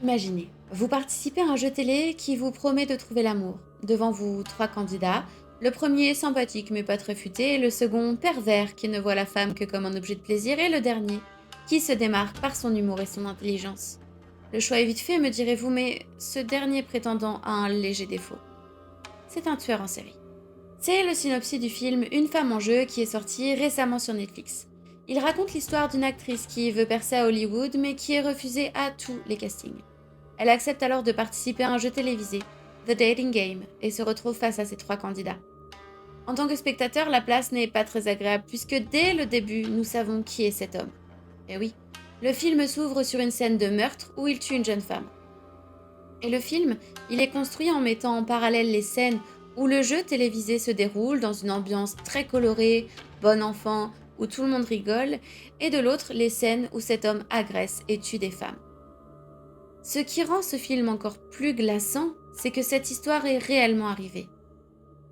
Imaginez, vous participez à un jeu télé qui vous promet de trouver l'amour. Devant vous, trois candidats. Le premier sympathique mais pas très futé, le second pervers qui ne voit la femme que comme un objet de plaisir, et le dernier qui se démarque par son humour et son intelligence. Le choix est vite fait, me direz-vous, mais ce dernier prétendant a un léger défaut. C'est un tueur en série. C'est le synopsis du film Une femme en jeu qui est sorti récemment sur Netflix. Il raconte l'histoire d'une actrice qui veut percer à Hollywood mais qui est refusée à tous les castings. Elle accepte alors de participer à un jeu télévisé, The Dating Game, et se retrouve face à ses trois candidats. En tant que spectateur, la place n'est pas très agréable puisque dès le début, nous savons qui est cet homme. Et oui, le film s'ouvre sur une scène de meurtre où il tue une jeune femme. Et le film, il est construit en mettant en parallèle les scènes où le jeu télévisé se déroule dans une ambiance très colorée, bon enfant, où tout le monde rigole, et de l'autre les scènes où cet homme agresse et tue des femmes. Ce qui rend ce film encore plus glaçant, c'est que cette histoire est réellement arrivée.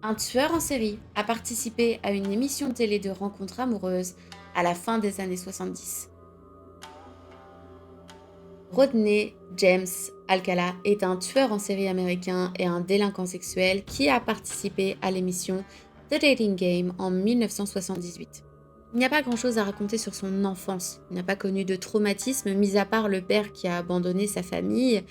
Un tueur en série a participé à une émission télé de rencontres amoureuses à la fin des années 70. Rodney James Alcala est un tueur en série américain et un délinquant sexuel qui a participé à l'émission The Dating Game en 1978. Il n'y a pas grand-chose à raconter sur son enfance. Il n'a pas connu de traumatisme, mis à part le père qui a abandonné sa famille.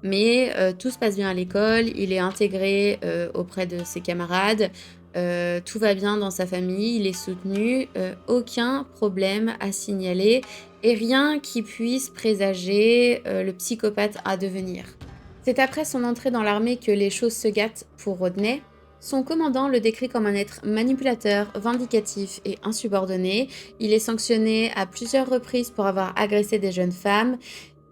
Mais tout se passe bien à l'école, il est intégré auprès de ses camarades, tout va bien dans sa famille, il est soutenu, aucun problème à signaler et rien qui puisse présager le psychopathe à devenir. C'est après son entrée dans l'armée que les choses se gâtent pour Rodney. Son commandant le décrit comme un être manipulateur, vindicatif et insubordonné. Il est sanctionné à plusieurs reprises pour avoir agressé des jeunes femmes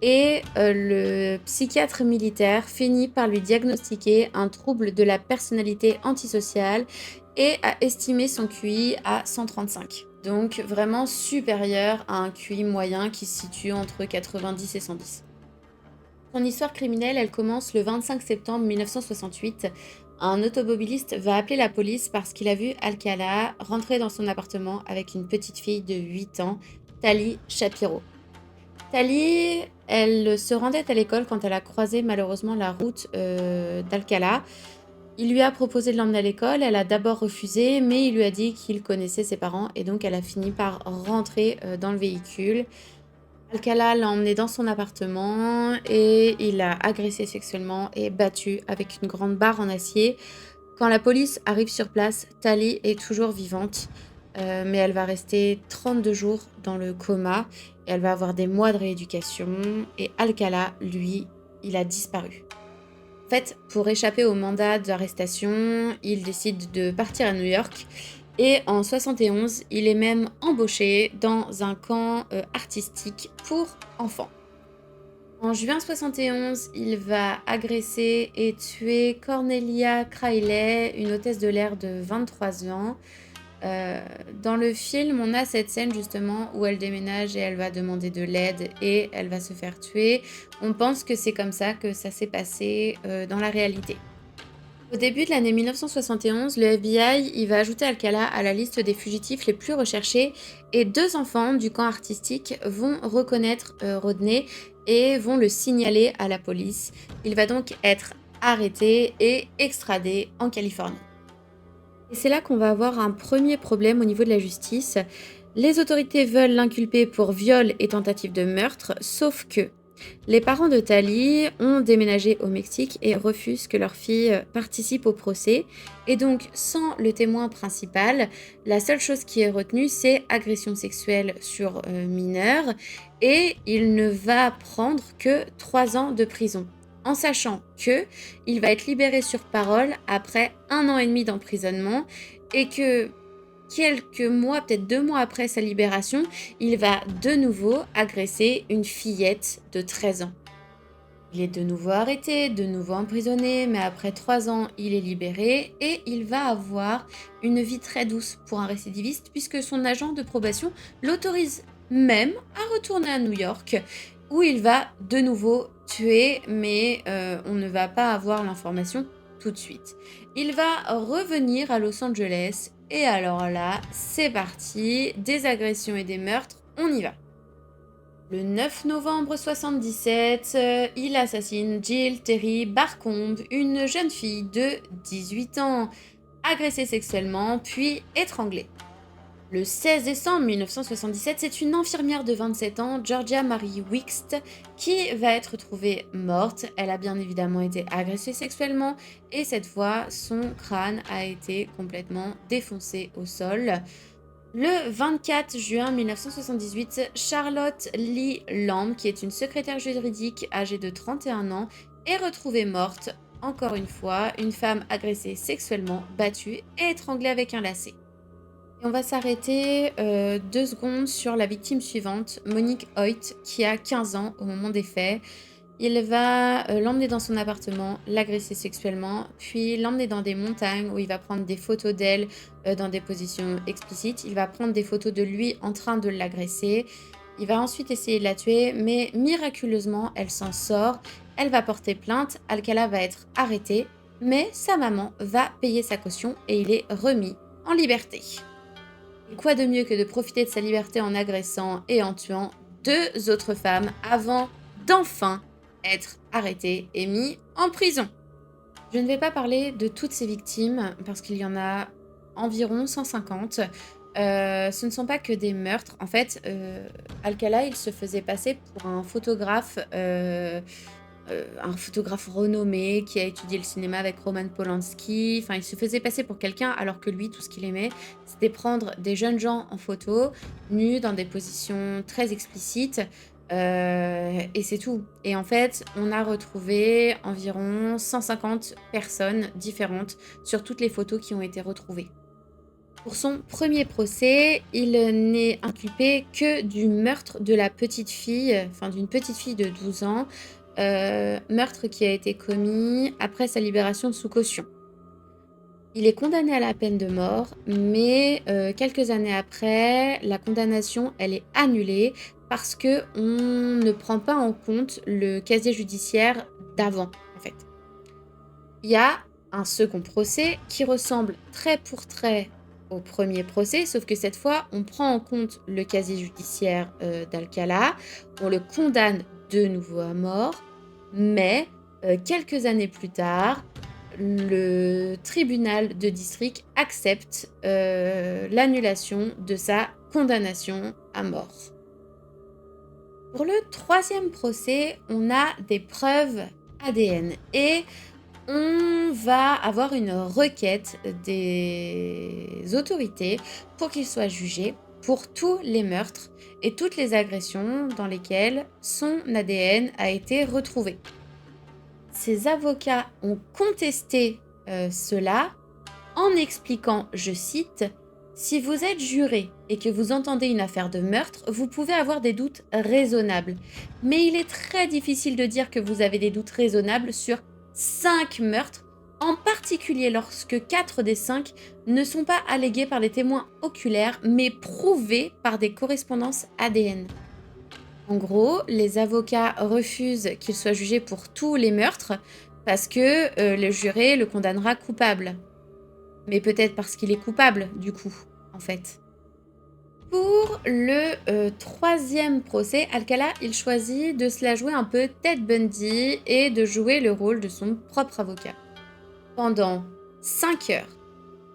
et le psychiatre militaire finit par lui diagnostiquer un trouble de la personnalité antisociale et a estimé son QI à 135. Donc vraiment supérieur à un QI moyen qui se situe entre 90 et 110. Son histoire criminelle, elle commence le 25 septembre 1968. Un automobiliste va appeler la police parce qu'il a vu Alcala rentrer dans son appartement avec une petite fille de 8 ans, Tali Shapiro. Tali, elle se rendait à l'école quand elle a croisé malheureusement la route d'Alcala. Il lui a proposé de l'emmener à l'école, elle a d'abord refusé, mais il lui a dit qu'il connaissait ses parents et donc elle a fini par rentrer dans le véhicule. Alcala l'a emmené dans son appartement et il l'a agressé sexuellement et battu avec une grande barre en acier. Quand la police arrive sur place, Tali est toujours vivante, mais elle va rester 32 jours dans le coma et elle va avoir des mois de rééducation. Et Alcala, lui, il a disparu. En fait, pour échapper au mandat d'arrestation, il décide de partir à New York et en 71, il est même embauché dans un camp artistique pour enfants. En juin 71, il va agresser et tuer Cornelia Crayley, une hôtesse de l'air de 23 ans. Euh, Dans le film, on a cette scène justement où elle déménage et elle va demander de l'aide et elle va se faire tuer. On pense que c'est comme ça que ça s'est passé dans la réalité. Au début de l'année 1971, le FBI il va ajouter Alcala à la liste des fugitifs les plus recherchés et deux enfants du camp artistique vont reconnaître Rodney et vont le signaler à la police. Il va donc être arrêté et extradé en Californie. Et c'est là qu'on va avoir un premier problème au niveau de la justice. Les autorités veulent l'inculper pour viol et tentative de meurtre, sauf que les parents de Tali ont déménagé au Mexique et refusent que leur fille participe au procès. Et donc, sans le témoin principal, la seule chose qui est retenue, c'est agression sexuelle sur mineur. Et il ne va prendre que 3 ans de prison. En sachant que il va être libéré sur parole après 1 an et demi d'emprisonnement et que quelques mois, peut-être 2 mois après sa libération, il va de nouveau agresser une fillette de 13 ans. Il est de nouveau arrêté, de nouveau emprisonné, mais après 3 ans, il est libéré et il va avoir une vie très douce pour un récidiviste puisque son agent de probation l'autorise même à retourner à New York où il va de nouveau tuer, mais on ne va pas avoir l'information tout de suite. Il va revenir à Los Angeles et alors là, c'est parti, des agressions et des meurtres, on y va. Le 9 novembre 77, il assassine Jill Terry Barcombe, une jeune fille de 18 ans, agressée sexuellement puis étranglée. Le 16 décembre 1977, c'est une infirmière de 27 ans, Georgia Marie Wixt, qui va être trouvée morte. Elle a bien évidemment été agressée sexuellement et cette fois, son crâne a été complètement défoncé au sol. Le 24 juin 1978, Charlotte Lee Lamb, qui est une secrétaire juridique âgée de 31 ans, est retrouvée morte. Encore une fois, une femme agressée sexuellement, battue et étranglée avec un lacet. Et on va s'arrêter 2 secondes sur la victime suivante, Monique Hoyt, qui a 15 ans au moment des faits. Il va l'emmener dans son appartement, l'agresser sexuellement, puis l'emmener dans des montagnes où il va prendre des photos d'elle dans des positions explicites. Il va prendre des photos de lui en train de l'agresser. Il va ensuite essayer de la tuer, mais miraculeusement, elle s'en sort. Elle va porter plainte. Alcala va être arrêté, mais sa maman va payer sa caution et il est remis en liberté. Et quoi de mieux que de profiter de sa liberté en agressant et en tuant 2 autres femmes avant d'enfin être arrêté et mis en prison. Je ne vais pas parler de toutes ces victimes parce qu'il y en a environ 150. Ce ne sont pas que des meurtres. En fait, Alcala, il se faisait passer pour un photographe renommé qui a étudié le cinéma avec Roman Polanski. Enfin, il se faisait passer pour quelqu'un alors que lui, tout ce qu'il aimait, c'était prendre des jeunes gens en photo, nus dans des positions très explicites. Et c'est tout. Et en fait, on a retrouvé environ 150 personnes différentes sur toutes les photos qui ont été retrouvées. Pour son premier procès, il n'est inculpé que du meurtre de la petite fille, enfin d'une petite fille de 12 ans, meurtre qui a été commis après sa libération sous caution. Il est condamné à la peine de mort, mais quelques années après, la condamnation, elle est annulée parce que on ne prend pas en compte le casier judiciaire d'avant, en fait. Il y a un second procès qui ressemble trait pour trait au premier procès, sauf que cette fois, on prend en compte le casier judiciaire d'Alcala, on le condamne de nouveau à mort, mais quelques années plus tard, le tribunal de district accepte l'annulation de sa condamnation à mort. Pour le troisième procès, on a des preuves ADN et on va avoir une requête des autorités pour qu'il soit jugé pour tous les meurtres et toutes les agressions dans lesquelles son ADN a été retrouvé. Ses avocats ont contesté cela en expliquant, je cite, « Si vous êtes juré et que vous entendez une affaire de meurtre, vous pouvez avoir des doutes raisonnables. Mais il est très difficile de dire que vous avez des doutes raisonnables sur 5 meurtres, en particulier lorsque 4 des 5 ne sont pas allégués par des témoins oculaires, mais prouvés par des correspondances ADN. » En gros, les avocats refusent qu'il soit jugé pour tous les meurtres parce que le juré le condamnera coupable. Mais peut-être parce qu'il est coupable, du coup, en fait. Pour le troisième procès, Alcala, il choisit de se la jouer un peu Ted Bundy et de jouer le rôle de son propre avocat. Pendant 5 heures,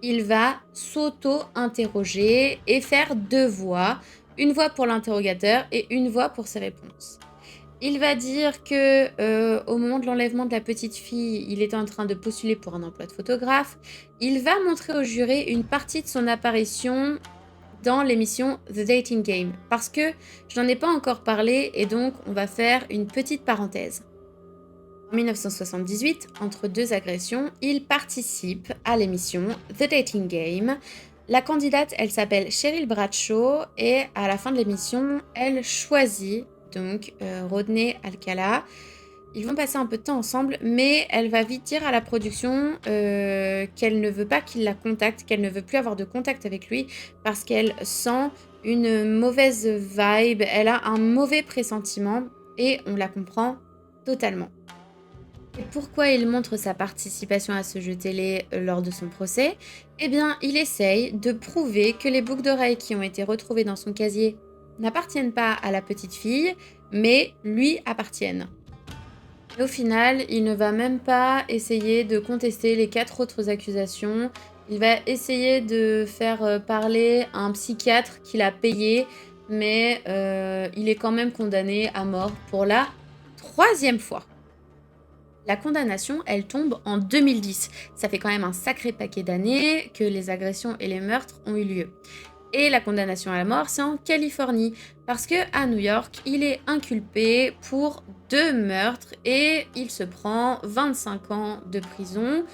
il va s'auto-interroger et faire 2 voix, une voix pour l'interrogateur et une voix pour ses réponses. Il va dire que au moment de l'enlèvement de la petite fille, il était en train de postuler pour un emploi de photographe. Il va montrer au juré une partie de son apparition dans l'émission The Dating Game, parce que je n'en ai pas encore parlé et donc on va faire une petite parenthèse. En 1978, entre 2 agressions, il participe à l'émission The Dating Game. La candidate, elle s'appelle Cheryl Bradshaw et à la fin de l'émission, elle choisit donc Rodney Alcala. Ils vont passer un peu de temps ensemble, mais elle va vite dire à la production qu'elle ne veut pas qu'il la contacte, qu'elle ne veut plus avoir de contact avec lui parce qu'elle sent une mauvaise vibe, elle a un mauvais pressentiment et on la comprend totalement. Et pourquoi il montre sa participation à ce jeu télé lors de son procès? Eh bien, il essaye de prouver que les boucles d'oreilles qui ont été retrouvées dans son casier n'appartiennent pas à la petite fille, mais lui appartiennent. Et au final, il ne va même pas essayer de contester les 4 autres accusations. Il va essayer de faire parler un psychiatre qu'il a payé, mais il est quand même condamné à mort pour la 3e fois. La condamnation, elle tombe en 2010. Ça fait quand même un sacré paquet d'années que les agressions et les meurtres ont eu lieu. Et la condamnation à la mort, c'est en Californie, parce que à New York, il est inculpé pour 2 meurtres et il se prend 25 ans de prison,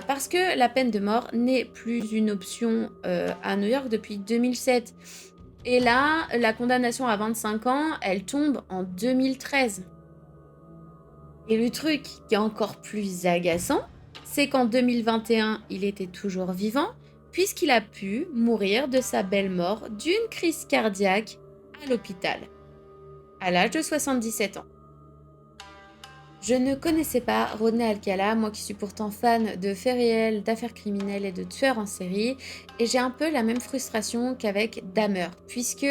parce que la peine de mort n'est plus une option à New York depuis 2007. Et là, la condamnation à 25 ans, elle tombe en 2013. Et le truc qui est encore plus agaçant, c'est qu'en 2021, il était toujours vivant, puisqu'il a pu mourir de sa belle mort d'une crise cardiaque à l'hôpital, à l'âge de 77 ans. Je ne connaissais pas Rodney Alcala, moi qui suis pourtant fan de faits réels, d'affaires criminelles et de tueurs en série, et j'ai un peu la même frustration qu'avec Dahmer, puisque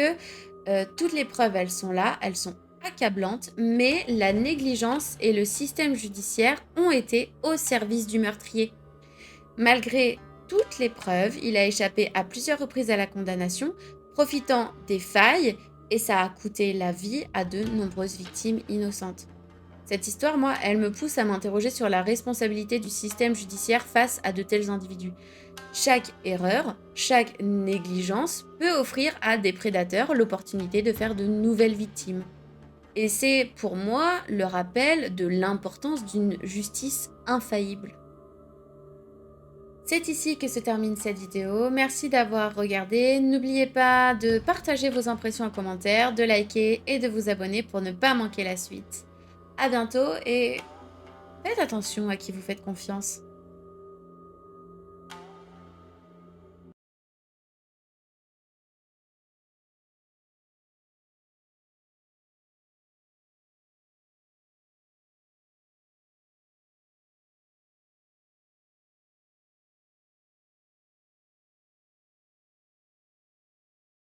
toutes les preuves, elles sont là, elles sont accablantes, mais la négligence et le système judiciaire ont été au service du meurtrier. Malgré toutes les preuves, il a échappé à plusieurs reprises à la condamnation, profitant des failles, et ça a coûté la vie à de nombreuses victimes innocentes. Cette histoire, moi, elle me pousse à m'interroger sur la responsabilité du système judiciaire face à de tels individus. Chaque erreur, chaque négligence peut offrir à des prédateurs l'opportunité de faire de nouvelles victimes. Et c'est pour moi le rappel de l'importance d'une justice infaillible. C'est ici que se termine cette vidéo. Merci d'avoir regardé. N'oubliez pas de partager vos impressions en commentaire, de liker et de vous abonner pour ne pas manquer la suite. À bientôt et faites attention à qui vous faites confiance.